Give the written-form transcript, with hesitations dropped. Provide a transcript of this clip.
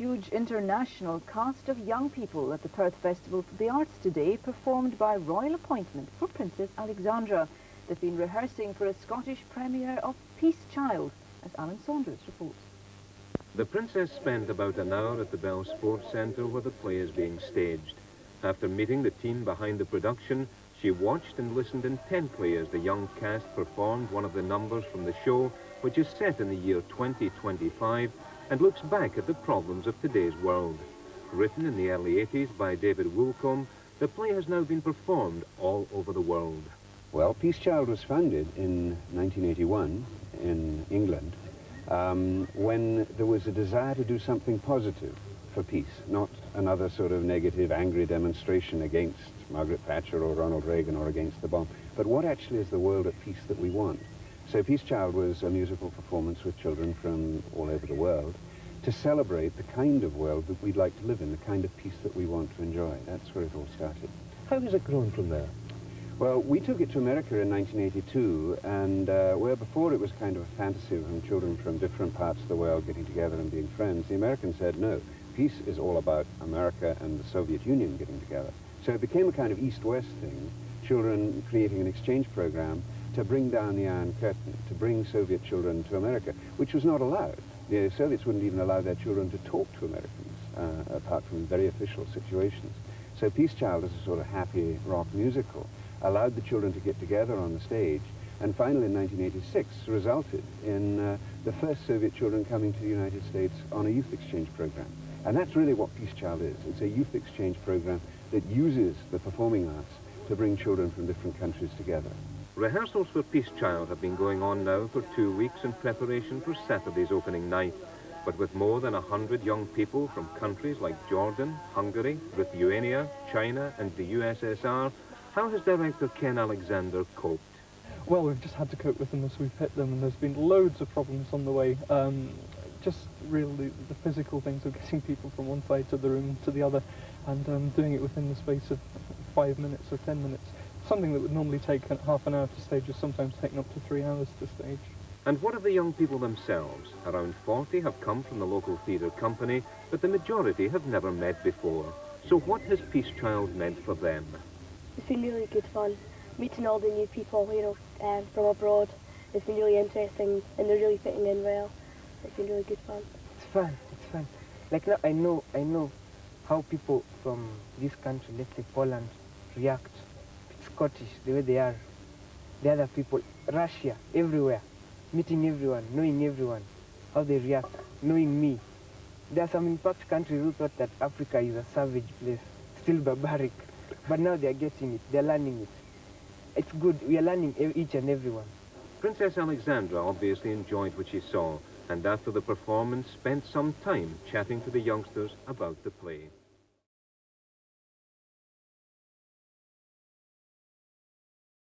huge international cast of young people at the Perth Festival for the Arts today, performed by royal appointment for Princess Alexandra. They've been rehearsing for a Scottish premiere of Peace Child, as Alexandra reports. The Princess spent about an hour at the Bell Sports Centre where the play is being staged. After meeting the team behind the production, she watched and listened intently as the young cast performed one of the numbers from the show, which is set in the year 2025 and looks back at the problems of today's world. Written in the early 80s by David Woolcombe, the play has now been performed all over the world. Well, Peace Child was founded in 1981 in England when there was a desire to do something positive for peace, not another sort of negative, angry demonstration against Margaret Thatcher or Ronald Reagan or against the bomb, but what actually is the world at peace that we want. So Peace Child was a musical performance with children from all over the world to celebrate the kind of world that we'd like to live in, the kind of peace that we want to enjoy. That's where it all started. How has it grown from there? Well, we took it to America in 1982, and where before it was kind of a fantasy of children from different parts of the world getting together and being friends, the Americans said, no, peace is all about America and the Soviet Union getting together. So it became a kind of East-West thing, children creating an exchange program to bring down the Iron Curtain, to bring Soviet children to America, which was not allowed. The Soviets wouldn't even allow their children to talk to Americans, apart from very official situations. So Peace Child, as a sort of happy rock musical, allowed the children to get together on the stage, and finally in 1986 resulted in the first Soviet children coming to the United States on a youth exchange program. And that's really what Peace Child is. It's a youth exchange program that uses the performing arts to bring children from different countries together. Rehearsals for Peace Child have been going on now for 2 weeks in preparation for Saturday's opening night. But with more than 100 young people from countries like Jordan, Hungary, Lithuania, China and the USSR, how has director Ken Alexander coped? Well, we've just had to cope with them as we've hit them, and there's been loads of problems on the way. Just really the physical things of getting people from one side to the room to the other, and doing it within the space of 5 minutes or 10 minutes. Something that would normally take half an hour to stage is sometimes taken up to 3 hours to stage. And what of the young people themselves? Around 40 have come from the local theatre company, but the majority have never met before. So what has Peace Child meant for them? It's been really good fun, meeting all the new people, from abroad. It's been really interesting, and they're really fitting in well. It's been really good fun. It's fun. Like now I know how people from this country, let's say Poland, react. Scottish, the way they are. The other people, Russia, everywhere. Meeting everyone, knowing everyone, how they react, knowing me. There are some in fact countries who thought that Africa is a savage place, still barbaric. But now they are getting it, they are learning it. It's good, we are learning each and everyone. Princess Alexandra obviously enjoyed what she saw, and after the performance spent some time chatting to the youngsters about the play.